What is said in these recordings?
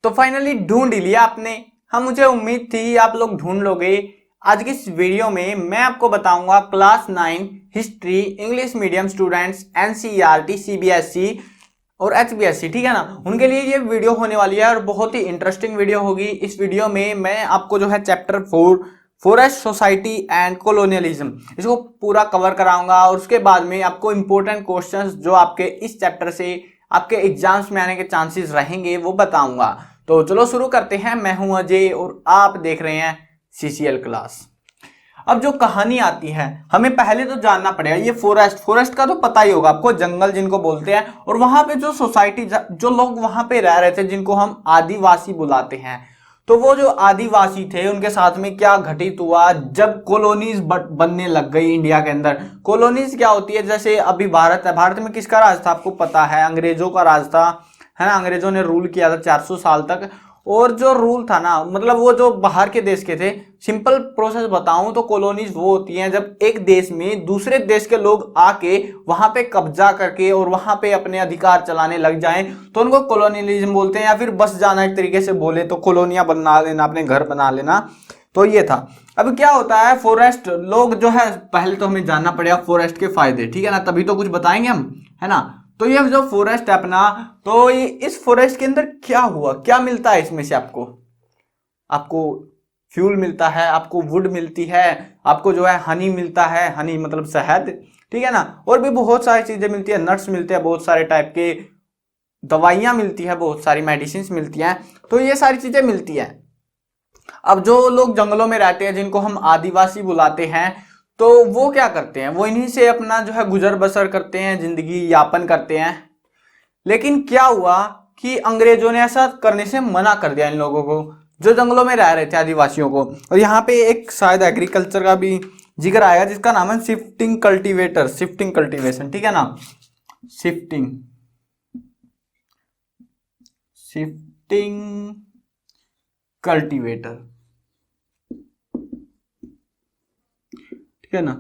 तो फाइनली ढूंढ ही लिया आपने। हाँ, मुझे उम्मीद थी आप लोग ढूंढ लोगे। आज की इस वीडियो में मैं आपको बताऊंगा class 9 history English medium students NCERT CBSE और एचबीएसई, ठीक है ना, उनके लिए ये वीडियो होने वाली है और बहुत ही इंटरेस्टिंग वीडियो होगी। इस वीडियो में मैं आपको जो है chapter 4 forest society and colonialism इसको पूरा कवर कराऊंगा और उसके बाद में आपको इंपॉर्टेंट क्वेश्चंस जो आपके इस चैप्टर से आपके एग्जाम्स में आने के चांसेस रहेंगे वो बताऊंगा। तो चलो शुरू करते हैं। मैं हूं अजय और आप देख रहे हैं सीसीएल क्लास। अब जो कहानी आती है हमें पहले तो जानना पड़ेगा ये फॉरेस्ट का तो पता ही होगा आपको, जंगल जिनको बोलते हैं। और वहां पे जो सोसाइटी जो लोग वहां पे रह रहे थे जिनको हम आदिवासी बुलाते हैं, तो वो जो आदिवासी थे उनके साथ में क्या घटित हुआ जब कॉलोनीज बनने लग गई इंडिया के अंदर। कॉलोनीज क्या होती है, जैसे अभी भारत है, भारत में किसका राज था आपको पता है, अंग्रेजों का राज था, है ना। अंग्रेजों ने रूल किया था 400 साल तक। और जो रूल था ना, मतलब वो जो बाहर के देश के थे, सिंपल प्रोसेस बताऊं तो कॉलोनीज वो होती हैं जब एक देश में दूसरे देश के लोग आके वहां पे कब्जा करके और वहां पे अपने अधिकार चलाने लग जाएं तो उनको कॉलोनियलिज्म बोलते हैं। या फिर बस जाना एक तरीके से बोले तो कॉलोनियां बना लेना, अपने घर बना लेना। तो ये था। अब क्या होता है, फॉरेस्ट लोग जो है, पहले तो हमें जानना पड़ेगा फॉरेस्ट के फायदे, ठीक है ना, तभी तो कुछ बताएंगे हम, है ना। तो ये जो फॉरेस्ट है अपना, तो ये इस फॉरेस्ट के अंदर क्या हुआ, क्या मिलता है इसमें से आपको फ्यूल मिलता है, आपको वुड मिलती है, आपको जो है हनी मिलता है, हनी मतलब शहद, ठीक है ना। और भी बहुत सारी चीजें मिलती है, नट्स मिलते हैं, बहुत सारे टाइप के दवाइयां मिलती है, बहुत सारी मेडिसिन मिलती हैं। तो ये सारी चीजें मिलती है। अब जो लोग जंगलों में रहते हैं जिनको हम आदिवासी बुलाते हैं, तो वो क्या करते हैं, वो इन्हीं से अपना जो है गुजर बसर करते हैं, जिंदगी यापन करते हैं। लेकिन क्या हुआ कि अंग्रेजों ने ऐसा करने से मना कर दिया इन लोगों को, जो जंगलों में रह रहे थे आदिवासियों को। और यहाँ पे एक शायद एग्रीकल्चर का भी जिक्र आएगा जिसका नाम है शिफ्टिंग कल्टीवेशन, ठीक है ना, शिफ्टिंग कल्टीवेटर, ठीक है ना।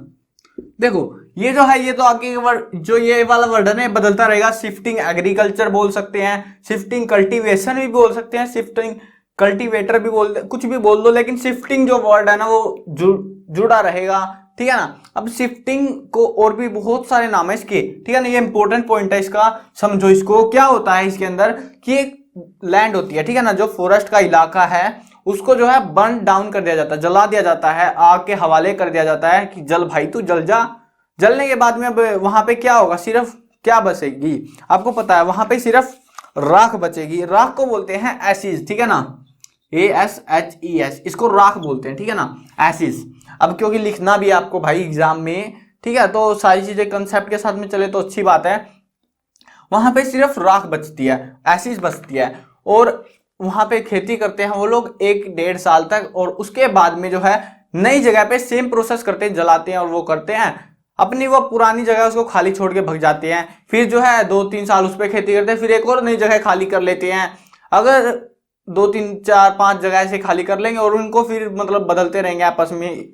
देखो ये जो है, ये तो आगे जो ये वाला वर्ड है ना बदलता रहेगा। शिफ्टिंग एग्रीकल्चर बोल सकते हैं, शिफ्टिंग कल्टीवेशन भी बोल सकते हैं, शिफ्टिंग कल्टीवेटर भी बोल, कुछ भी बोल दो, लेकिन शिफ्टिंग जो वर्ड है ना वो जुड़ा रहेगा, ठीक है ना। अब शिफ्टिंग को और भी बहुत सारे नाम है इसके, ठीक है ना। ये इंपॉर्टेंट पॉइंट है इसका, समझो इसको। क्या होता है इसके अंदर कि एक लैंड होती है, ठीक है ना, जो फॉरेस्ट का इलाका है उसको जो है बर्न डाउन कर दिया जाता है, जला दिया जाता है, आग के हवाले कर दिया जाता है कि जल भाई तू जल जा। जलने के बाद में अब वहां पे क्या होगा, सिर्फ क्या बचेगी आपको पता है, वहां पे सिर्फ राख बचेगी। राख को बोलते हैं एसिड, ठीक है ना, ASHES, इसको राख बोलते हैं, ठीक है ना, एसिड। अब क्योंकि लिखना भी आपको भाई एग्जाम में, ठीक है, तो सारी चीजें कंसेप्ट के साथ में चले तो अच्छी बात है। वहां पे सिर्फ राख बचती है, एसिड बचती है, और वहां पे खेती करते हैं वो लोग 1-1.5 साल तक। और उसके बाद में जो है नई जगह पे सेम प्रोसेस करते हैं, जलाते हैं और वो करते हैं अपनी वो पुरानी जगह उसको खाली छोड़ के भग जाते हैं। फिर जो है 2-3 साल उस पर खेती करते हैं, फिर एक और नई जगह खाली कर लेते हैं। अगर 2-3-4-5 जगह से खाली कर लेंगे और उनको फिर मतलब बदलते रहेंगे आपस में,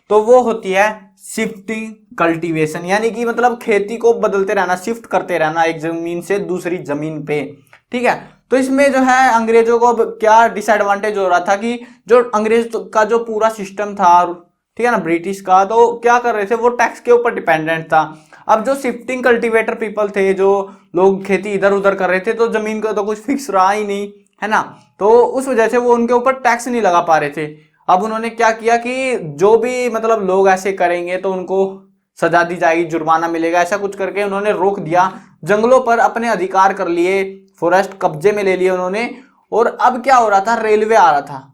तो वो होती है शिफ्टिंग कल्टीवेशन, यानी कि मतलब खेती को बदलते रहना, शिफ्ट करते रहना एक जमीन से दूसरी जमीन पे, ठीक है। तो इसमें जो है अंग्रेजों को क्या डिसएडवांटेज हो रहा था कि जो अंग्रेज का जो पूरा सिस्टम था, ठीक है ना, ब्रिटिश का, तो क्या कर रहे थे वो टैक्स के ऊपर डिपेंडेंट था। अब जो शिफ्टिंग कल्टीवेटर पीपल थे, जो लोग खेती इधर उधर कर रहे थे, तो जमीन का तो कुछ फिक्स रहा ही नहीं, है ना, तो उस वजह से वो उनके ऊपर टैक्स नहीं लगा पा रहे थे। अब उन्होंने क्या किया कि जो भी मतलब लोग ऐसे करेंगे तो उनको सजा दी जाएगी, जुर्माना मिलेगा, ऐसा कुछ करके उन्होंने रोक दिया। जंगलों पर अपने अधिकार कर लिए, फॉरेस्ट कब्जे में ले लिए उन्होंने। और अब क्या हो रहा था, रेलवे आ रहा था।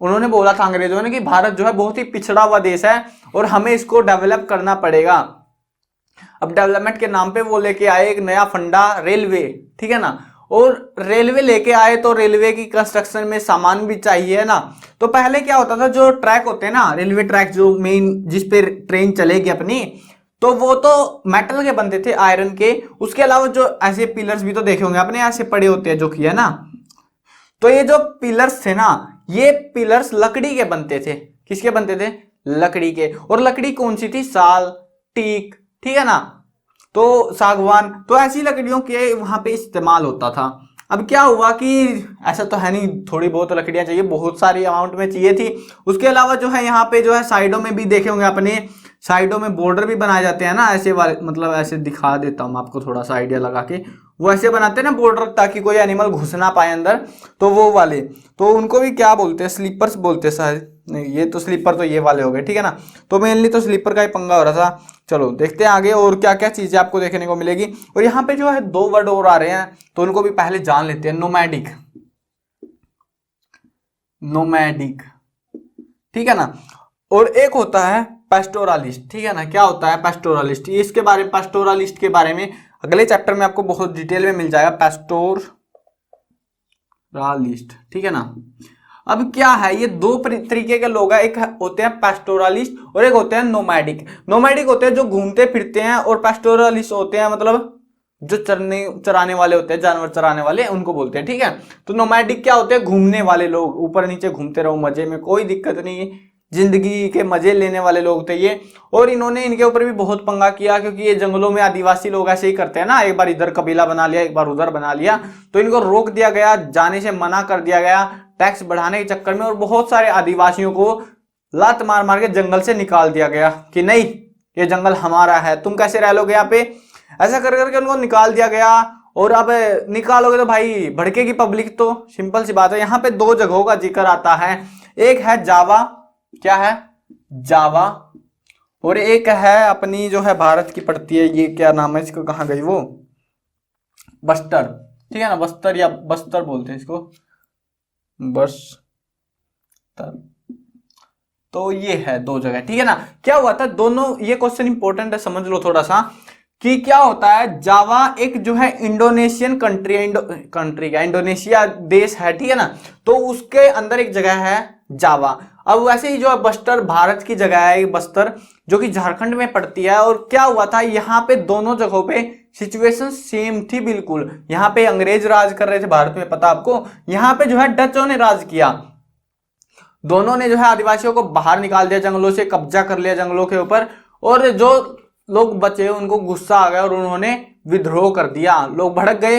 उन्होंने बोला था अंग्रेजों ने कि भारत जो है बहुत ही पिछड़ा हुआ देश है और हमें इसको डेवलप करना पड़ेगा। अब डेवलपमेंट के नाम पे वो लेके आए एक नया फंडा, रेलवे, ठीक है ना। और रेलवे लेके आए तो रेलवे की कंस्ट्रक्शन में सामान भी चाहिए, है ना। तो पहले क्या होता था, जो ट्रैक होते हैं ना, रेलवे ट्रैक जो मेन जिस पे ट्रेन चलेगी अपनी, तो वो तो मेटल के बनते थे, आयरन के। उसके अलावा जो ऐसे पिलर्स भी तो देखे होंगे अपने, ऐसे पड़े होते हैं जो कि, है ना। तो ये जो पिलर्स थे ना, ये पिलर्स लकड़ी के बनते थे। किसके बनते थे, लकड़ी के। और लकड़ी कौन सी थी, साल, टीक, ठीक है ना, तो सागवान, तो ऐसी लकड़ियों के वहां पे इस्तेमाल होता था। अब क्या हुआ कि ऐसा तो है नहीं, थोड़ी बहुत लकड़ियां चाहिए, बहुत सारी अमाउंट में चाहिए थी। उसके अलावा जो है यहाँ पे जो है साइडों में भी देखे होंगे अपने, साइडों में बॉर्डर भी बनाए जाते हैं ना ऐसे वाले, मतलब ऐसे दिखा देता हूँ आपको थोड़ा सा आइडिया लगा के, वो ऐसे बनाते हैं ना बॉर्डर ताकि कोई एनिमल घुस ना पाए अंदर, तो वो वाले, तो उनको भी क्या बोलते हैं, स्लीपर्स बोलते हैं शायद, नहीं ये तो स्लीपर तो ये वाले हो गए, ठीक है ना। तो मेनली तो स्लीपर का ही पंगा हो रहा था। चलो देखते हैं आगे और क्या क्या चीजें आपको देखने को मिलेगी। और यहाँ पे जो है 2 वर्ड और आ रहे हैं, तो उनको भी पहले जान लेते हैं। नोमैडिक, नोमैडिक, ठीक है ना। और एक होता है पेस्टोरलिस्ट, ठीक है ना। क्या होता है पेस्टोरलिस्ट, इसके बारे में, पेस्टोरलिस्ट के बारे में अगले चैप्टर में आपको बहुत डिटेल में मिल जाएगा, पेस्टोरलिस्ट, ठीक है ना। अब क्या है, ये 2 तरीके के लोग हैं, एक होते हैं पेस्टोरलिस्ट और एक होते हैं नोमैडिक। नोमैडिक होते हैं जो घूमते फिरते हैं, और पेस्टोरलिस्ट होते हैं मतलब जो चराने वाले होते हैं, जानवर चराने वाले, उनको बोलते हैं, ठीक है। तो नोमैडिक क्या होते हैं, घूमने वाले लोग, ऊपर नीचे घूमते रहो मजे में, कोई दिक्कत नहीं, जिंदगी के मजे लेने वाले लोग थे ये। और इन्होंने इनके ऊपर भी बहुत पंगा किया, क्योंकि ये जंगलों में आदिवासी लोग ऐसे ही करते हैं ना, एक बार इधर कबीला बना लिया, एक बार उधर बना लिया, तो इनको रोक दिया गया, जाने से मना कर दिया गया टैक्स बढ़ाने के चक्कर में। और बहुत सारे आदिवासियों को लात मार मार के जंगल से निकाल दिया गया कि नहीं ये जंगल हमारा है, तुम कैसे रह लोगे यहाँ पे, ऐसा कर करके उनको निकाल दिया गया। और अब निकालोगे तो भाई भड़केगी पब्लिक, तो सिंपल सी बात है। यहाँ पे 2 जगहों का जिक्र आता है, एक है जावा, क्या है जावा, और एक है अपनी जो है भारत की पड़ती है, ये क्या नाम है इसको, कहाँ गई वो, बस्तर, ठीक है ना, बस्तर या बस्तर बोलते हैं इसको, बस्तर। तो ये है 2 जगह, ठीक है ना। क्या हुआ था दोनों, ये क्वेश्चन इंपॉर्टेंट है, समझ लो थोड़ा सा, कि क्या होता है, जावा एक जो है इंडोनेशियन कंट्री है, कंट्री का इंडोनेशिया देश है, ठीक है ना। तो उसके अंदर एक जगह है जावा। अब वैसे ही जो बस्तर भारत की जगह है, बस्तर जो कि झारखंड में पड़ती है। और क्या हुआ था, यहाँ पे दोनों जगहों पे सिचुएशन सेम थी बिल्कुल। यहाँ पे अंग्रेज राज कर रहे थे भारत में, पता आपको, यहाँ पे जो है डचों ने राज किया। दोनों ने जो है आदिवासियों को बाहर निकाल दिया जंगलों से, कब्जा कर लिया जंगलों के ऊपर, और जो लोग बचे उनको गुस्सा आ गया और उन्होंने विद्रोह कर दिया, लोग भड़क गए,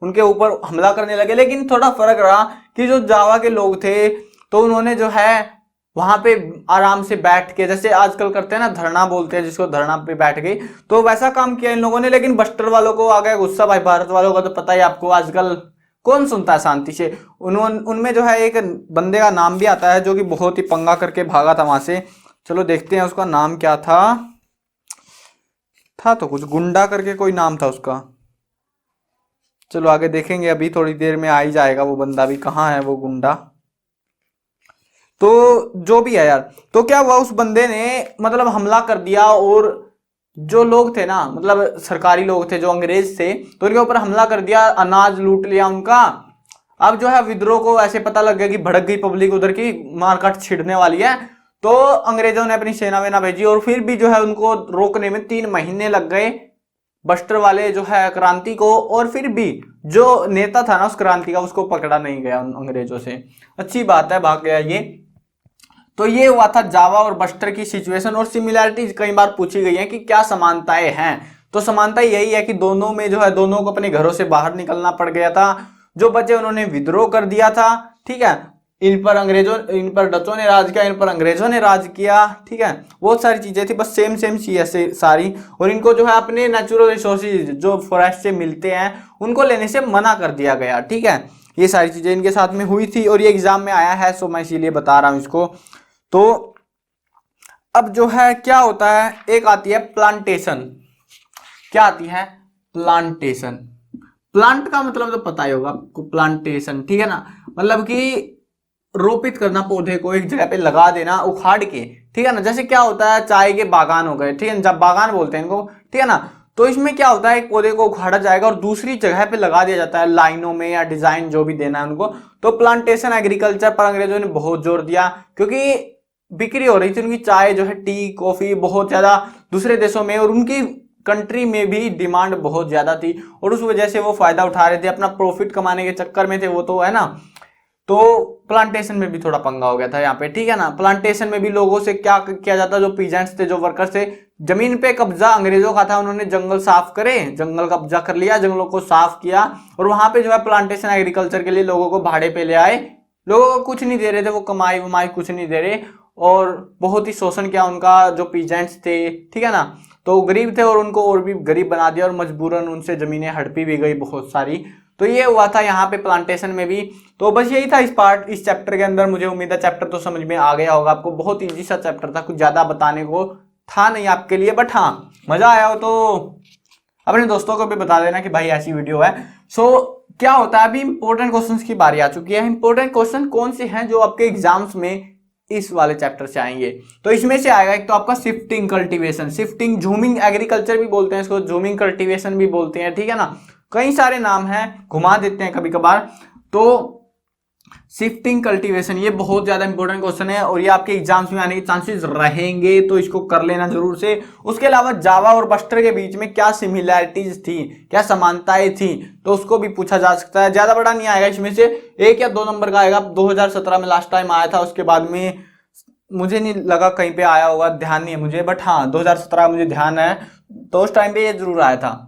उनके ऊपर हमला करने लगे। लेकिन थोड़ा फर्क रहा कि जो जावा के लोग थे, तो उन्होंने जो है वहां पे आराम से बैठ के, जैसे आजकल करते हैं ना धरना बोलते हैं जिसको, धरना पे बैठ गई, तो वैसा काम किया इन लोगों ने। लेकिन बस्टर वालों को आ गया गुस्सा, भाई भारत वालों का तो पता ही आपको, आजकल कौन सुनता है शांति से। उनमें जो है एक बंदे का नाम भी आता है जो कि बहुत ही पंगा करके भागा था वहां से। चलो देखते हैं उसका नाम क्या था तो कुछ गुंडा करके कोई नाम था उसका, चलो आगे देखेंगे, अभी थोड़ी देर में आ ही जाएगा वो बंदा भी, कहाँ है वो गुंडा। तो जो भी है यार, तो क्या हुआ, उस बंदे ने मतलब हमला कर दिया, और जो लोग थे ना, मतलब सरकारी लोग थे जो अंग्रेज थे, तो उनके ऊपर हमला कर दिया, अनाज लूट लिया उनका। अब जो है विद्रोह को ऐसे पता लग गया कि भड़क गई पब्लिक उधर की, मारकाट छिड़ने वाली है, तो अंग्रेजों ने अपनी सेना वेना भेजी। और फिर भी जो है उनको रोकने में 3 महीने लग गए, बस्टर वाले जो है क्रांति को। और फिर भी जो नेता था ना उस क्रांति का, उसको पकड़ा नहीं गया उन अंग्रेजों से, अच्छी बात है, भाग गया ये। तो ये हुआ था जावा और बस्टर की सिचुएशन। और सिमिलैरिटीज कई बार पूछी गई है कि क्या समानताएं हैं, तो समानता यही है कि दोनों में जो है दोनों को अपने घरों से बाहर निकलना पड़ गया था, जो बचे उन्होंने विद्रोह कर दिया था, ठीक है। इन पर डचों ने राज किया, इन पर अंग्रेजों ने राज किया, ठीक है। बहुत सारी चीजें थी, बस सेम सी ऐसे सारी। और इनको जो है अपने नेचुरल रिसोर्सेज जो फॉरेस्ट से मिलते हैं उनको लेने से मना कर दिया गया, ठीक है। ये सारी चीजें इनके साथ में हुई थी, और ये एग्जाम में आया है, सो मैं इसीलिए बता रहा हूं इसको। तो अब जो है क्या होता है, एक आती है प्लांटेशन। क्या आती है, प्लांटेशन। प्लांट का मतलब तो पता ही होगा आपको, प्लांटेशन, ठीक है ना, मतलब कि रोपित करना, पौधे को एक जगह पे लगा देना उखाड़ के, ठीक है ना। जैसे क्या होता है, चाय के बागान हो गए, ठीक है, जब बागान बोलते हैं इनको, ठीक है ना। तो इसमें क्या होता है, एक पौधे को उखाड़ा जाएगा और दूसरी जगह पे लगा दिया जाता है, लाइनों में या डिजाइन जो भी देना है उनको। तो प्लांटेशन एग्रीकल्चर पर अंग्रेजों ने बहुत जोर दिया, क्योंकि बिक्री हो रही थी उनकी चाय जो है, टी कॉफी बहुत ज्यादा दूसरे देशों में, और उनकी कंट्री में भी डिमांड बहुत ज्यादा थी, और उस वजह से वो फायदा उठा रहे थे, अपना प्रॉफिट कमाने के चक्कर में थे वो, तो है ना। तो प्लांटेशन में भी थोड़ा पंगा हो गया था यहाँ पे, ठीक है ना। प्लांटेशन में भी लोगों से क्या किया जाता, जो पीजेंट्स थे, जो वर्कर्स थे, जमीन पे कब्जा अंग्रेजों का था, उन्होंने जंगल साफ करे, जंगल कब्जा कर लिया, जंगलों को साफ किया और वहां पे जो है प्लांटेशन एग्रीकल्चर के लिए लोगों को भाड़े पे ले आए। लोगों को कुछ नहीं दे रहे थे, वो कमाई वमाई कुछ नहीं दे रहे और बहुत ही शोषण किया उनका, जो पीजेंट्स थे, ठीक है ना। तो गरीब थे और उनको और भी गरीब बना दिया और मजबूरन उनसे जमीनें हड़पी भी गई बहुत सारी। तो ये हुआ था यहाँ पे प्लांटेशन में भी। तो बस यही था इस चैप्टर के अंदर। मुझे उम्मीद है चैप्टर तो समझ में आ गया होगा आपको। बहुत इजी सा चैप्टर था, कुछ ज्यादा बताने को था नहीं आपके लिए, बट हाँ मजा आया हो तो अपने दोस्तों को भी बता देना कि भाई ऐसी वीडियो है। क्या होता है, अभी इंपॉर्टेंट क्वेश्चंस की बारी आ चुकी है। इंपॉर्टेंट क्वेश्चन कौन से हैं जो आपके एग्जाम्स में इस वाले चैप्टर से आएंगे? तो इसमें से आएगा एक तो आपका शिफ्टिंग कल्टीवेशन, शिफ्टिंग झूमिंग एग्रीकल्चर भी बोलते हैं इसको, झूमिंग कल्टीवेशन भी बोलते हैं, ठीक है ना। कई सारे नाम हैं, घुमा देते हैं कभी कभार। तो शिफ्टिंग कल्टीवेशन ये बहुत ज्यादा इंपॉर्टेंट क्वेश्चन है और ये आपके एग्जाम्स में आने के चांसेस रहेंगे, तो इसको कर लेना जरूर से। उसके अलावा जावा और बस्टर के बीच में क्या सिमिलैरिटीज थी, क्या समानताएं थी, तो उसको भी पूछा जा सकता है। ज्यादा बड़ा नहीं आएगा, इसमें से 1 या 2 नंबर का आएगा। 2017 में लास्ट टाइम आया था, उसके बाद में मुझे नहीं लगा कहीं पे आया होगा, ध्यान नहीं है मुझे, बट हाँ 2017 मुझे ध्यान है, तो उस टाइम पे ये जरूर आया था।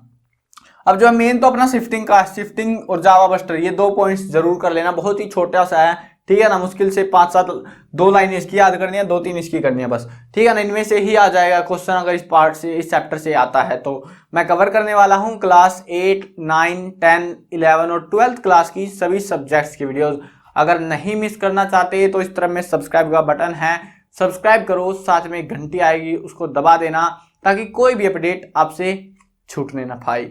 अब जो है मेन तो अपना शिफ्टिंग का, शिफ्टिंग और जावा बस्टर, ये 2 पॉइंट्स जरूर कर लेना। बहुत ही छोटा सा है, ठीक है ना। मुश्किल से 5-7 2 लाइन इसकी याद करनी है, 2-3 इसकी करनी है बस, ठीक है ना। इनमें से ही आ जाएगा क्वेश्चन अगर इस पार्ट से, इस चैप्टर से आता है। तो मैं कवर करने वाला हूँ क्लास 8, 9, 10, 11 और 12th क्लास की सभी सब्जेक्ट्स की वीडियोज। अगर नहीं मिस करना चाहते तो इस तरह में सब्सक्राइब का बटन है, सब्सक्राइब करो, साथ में घंटी आएगी उसको दबा देना, ताकि कोई भी अपडेट आपसे छूटने ना पाए।